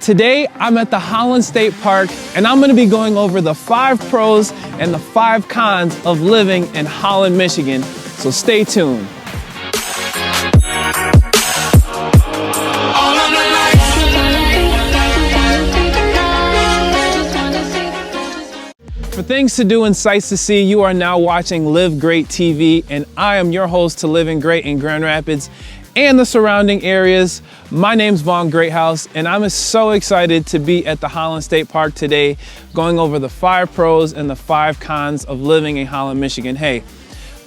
Today, I'm at the Holland State Park, and I'm gonna be going over the 5 pros and the 5 cons of living in Holland, Michigan. So stay tuned. For things to do and sights to see, you are now watching Live Great TV, and I am your host to Living Great in Grand Rapids and the surrounding areas. My name's Vaughn, Greathouse, and I'm so excited to be at the Holland State Park today, going over the 5 pros and the 5 cons of living in Holland, Michigan. Hey,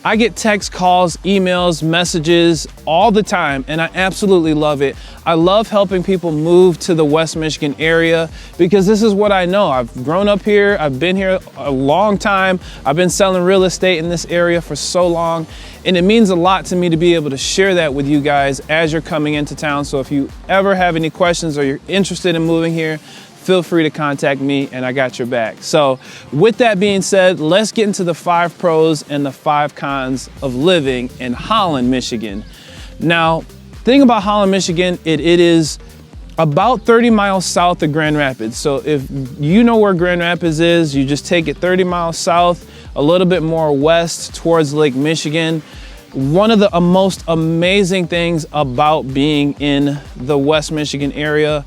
I get texts, calls, emails, messages all the time, and I absolutely love it. I love helping people move to the West Michigan area because this is what I know. I've grown up here. I've been here a long time. I've been selling real estate in this area for so long, and it means a lot to me to be able to share that with you guys as you're coming into town. So if you ever have any questions or you're interested in moving here, feel free to contact me and I got your back. So with that being said, let's get into the 5 pros and the 5 cons of living in Holland, Michigan. Now, thing about Holland, Michigan, it is about 30 miles south of Grand Rapids. So if you know where Grand Rapids is, you just take it 30 miles south, a little bit more west towards Lake Michigan. One of the most amazing things about being in the West Michigan area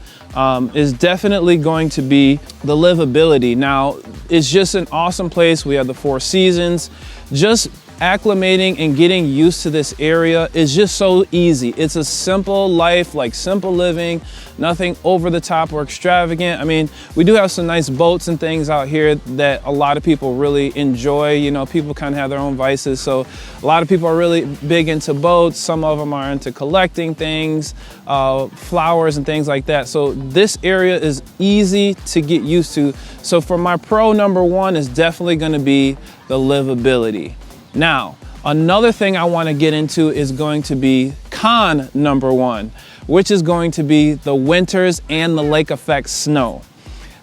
is definitely going to be the livability. Now, it's just an awesome place. We have the 4 seasons. Just acclimating and getting used to this area is just so easy. It's a simple life, like simple living, nothing over the top or extravagant. I mean, we do have some nice boats and things out here that a lot of people really enjoy. You know, people kind of have their own vices. So a lot of people are really big into boats. Some of them are into collecting things, flowers and things like that. So this area is easy to get used to. So for my pro number 1 is definitely going to be the livability. Now, another thing I want to get into is going to be con number 1, which is going to be the winters and the lake effect snow.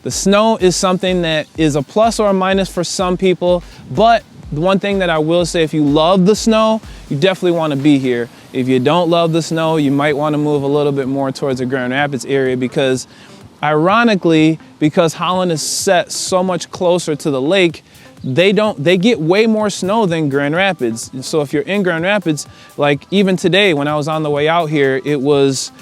The snow is something that is a plus or a minus for some people, but the one thing that I will say, if you love the snow, you definitely want to be here. If you don't love the snow, you might want to move a little bit more towards the Grand Rapids area because ironically, because Holland is set so much closer to the lake, they get way more snow than Grand Rapids. So if you're in Grand Rapids, like even today when I was on the way out here, it was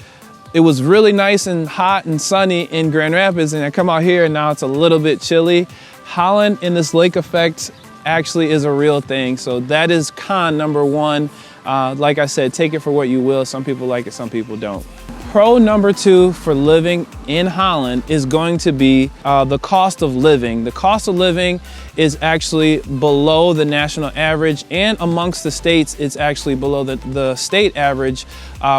really nice and hot and sunny in Grand Rapids, and I come out here and now it's a little bit chilly. Holland in this lake effect actually is a real thing. So that is con number 1. Like I said, take it for what you will. Some people like it, some people don't. Pro number 2 for living in Holland is going to be the cost of living. The cost of living is actually below the national average, and amongst the states, it's actually below the state average,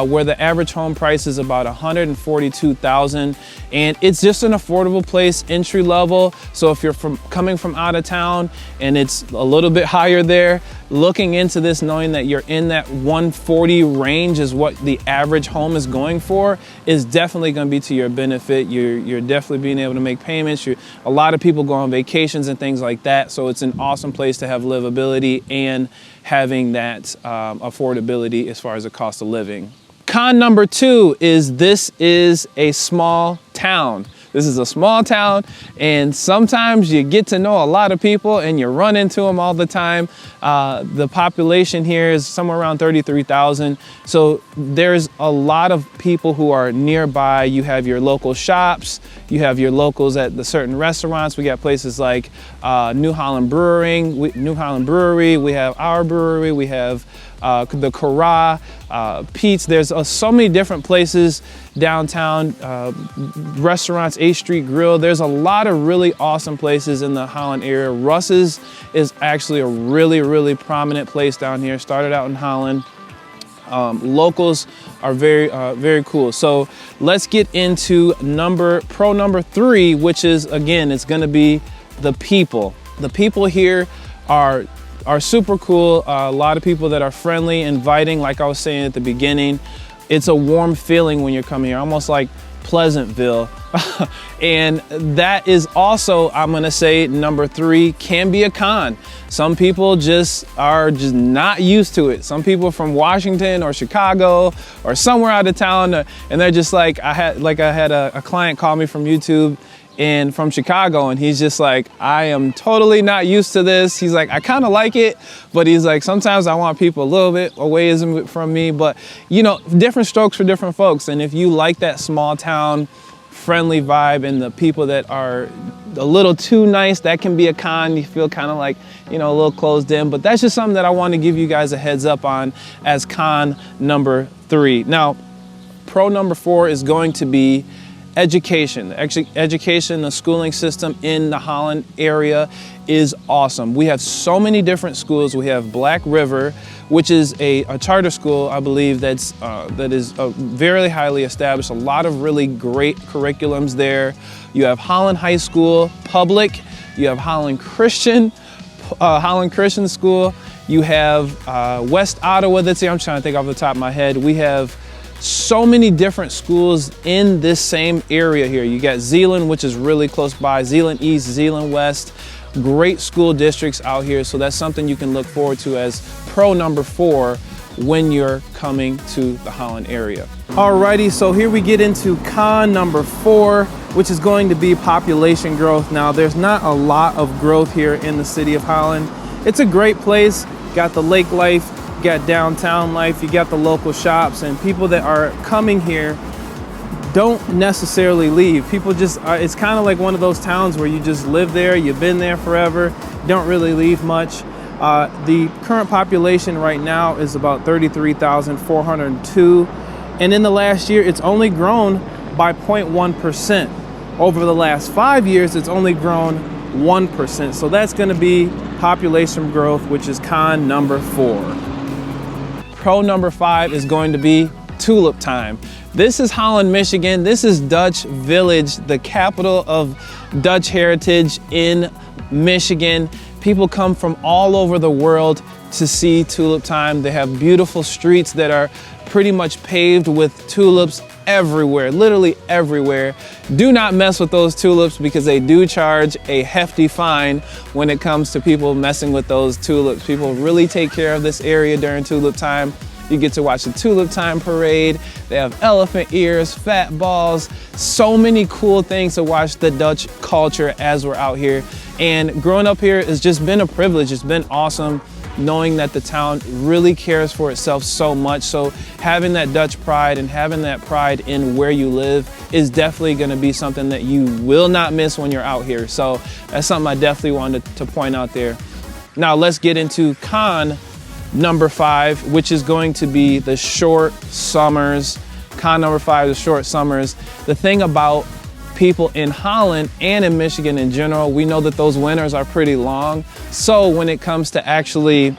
where the average home price is about $142,000, and it's just an affordable place, entry level. So if you're coming from out of town and it's a little bit higher there, looking into this, knowing that you're in that 140 range is what the average home is going for, is definitely going to be to your benefit. You're definitely being able to make payments. A lot of people go on vacations and things like that, so it's an awesome place to have livability and having that affordability as far as the cost of living. Con number 2 is this is a small town. This is a small town, and sometimes you get to know a lot of people and you run into them all the time. The population here is somewhere around 33,000. So there's a lot of people who are nearby. You have your local shops, you have your locals at the certain restaurants. We got places like New Holland Brewery, we have our brewery, we have the Cara, Pete's. There's so many different places downtown, restaurants, 8th Street Grill. There's a lot of really awesome places in the Holland area. Russ's is actually a really prominent place down here. Started out in Holland. Locals are very cool. So let's get into pro number 3, which is, again, it's going to be the people. The people here are super cool. A lot of people that are friendly, inviting, like I was saying at the beginning. It's a warm feeling when you're coming here, almost like Pleasantville. And that is also, I'm gonna say, number 3 can be a con. Some people just are just not used to it. Some people from Washington or Chicago or somewhere out of town, and they're just like, I had a client call me from YouTube and from Chicago, and he's just like, I am totally not used to this. He's like, I kind of like it, but he's like, sometimes I want people a little bit away from me. But you know, different strokes for different folks. And if you like that small town friendly vibe and the people that are a little too nice, that can be a con. You feel kind of like, you know, a little closed in. But that's just something that I want to give you guys a heads up on as con number 3. Now, pro number 4 is going to be education. Education, the schooling system in the Holland area is awesome. We have so many different schools. We have Black River, which is a charter school, I believe, that is very highly established. A lot of really great curriculums there. You have Holland High School, public. You have Holland Christian School. You have West Ottawa that's here. I'm trying to think off the top of my head. We have so many different schools in this same area here. You got Zeeland, which is really close by, Zeeland East, Zeeland West, great school districts out here. So that's something you can look forward to as pro number 4 when you're coming to the Holland area. Alrighty, so here we get into con number 4, which is going to be population growth. Now, there's not a lot of growth here in the city of Holland. It's a great place, got the lake life, you got downtown life, you got the local shops, and people that are coming here don't necessarily leave. People just, it's kind of like one of those towns where you just live there, you've been there forever, don't really leave much. The current population right now is about 33,402, and in the last year it's only grown by 0.1%. Over the last 5 years it's only grown 1%. So that's going to be population growth, which is con number 4. Pro number 5 is going to be tulip time. This is Holland, Michigan. This is Dutch Village, the capital of Dutch heritage in Michigan. People come from all over the world to see tulip time. They have beautiful streets that are pretty much paved with tulips everywhere, literally everywhere. Do not mess with those tulips because they do charge a hefty fine when it comes to people messing with those tulips. People really take care of this area during tulip time. You get to watch the tulip time parade. They have elephant ears, fat balls, so many cool things to watch the Dutch culture as we're out here. And growing up here has just been a privilege. It's been awesome knowing that the town really cares for itself so much. So having that Dutch pride and having that pride in where you live is definitely going to be something that you will not miss when you're out here. So that's something I definitely wanted to point out there. Now let's get into con number 5, which is going to be the short summers. Con number 5, the short summers. The thing about people in Holland and in Michigan in general, we know that those winters are pretty long. So when it comes to actually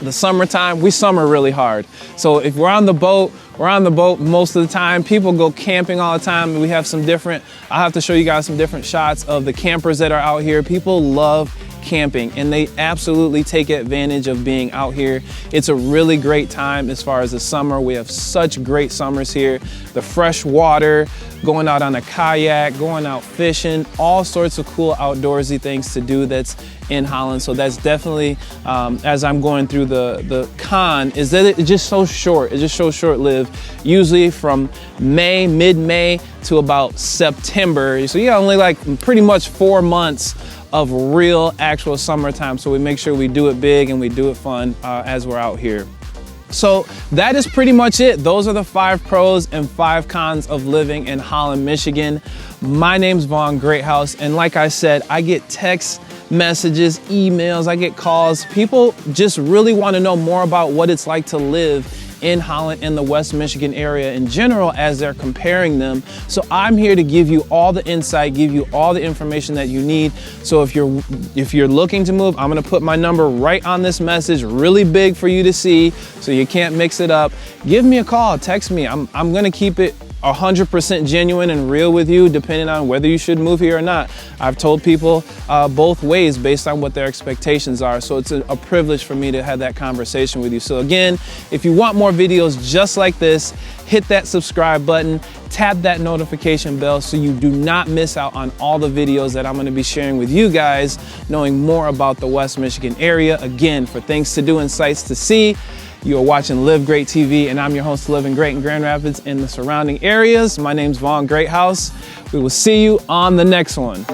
the summertime, we summer really hard. So if we're on the boat most of the time. People go camping all the time. We have some different, I'll have to show you guys some different shots of the campers that are out here. People love camping and they absolutely take advantage of being out here. It's a really great time as far as the summer. We have such great summers here. The fresh water, going out on a kayak, going out fishing, all sorts of cool outdoorsy things to do that's in Holland. So that's definitely, as I'm going through the con, is that it's just so short. It's just so short-lived, usually from mid-May to about September. So yeah, only like pretty much 4 months of real actual summertime. So we make sure we do it big and we do it fun as we're out here. So that is pretty much it. Those are the 5 pros and 5 cons of living in Holland, Michigan. My name's Vaughn Greathouse, and like I said, I get texts, messages, emails, I get calls. People just really want to know more about what it's like to live in Holland and the West Michigan area in general as they're comparing them. So I'm here to give you all the insight, give you all the information that you need. So if you're looking to move, I'm gonna put my number right on this message, really big for you to see so you can't mix it up. Give me a call, text me. I'm gonna keep it 100% genuine and real with you, depending on whether you should move here or not. I've told people both ways based on what their expectations are. So it's a privilege for me to have that conversation with you. So again, if you want more videos just like this, hit that subscribe button, tap that notification bell so you do not miss out on all the videos that I'm going to be sharing with you guys, knowing more about the West Michigan area. Again, for things to do and sights to see, you are watching Live Great TV, and I'm your host, Living Great in Grand Rapids and the surrounding areas. My name's Vaughn Greathouse. We will see you on the next one.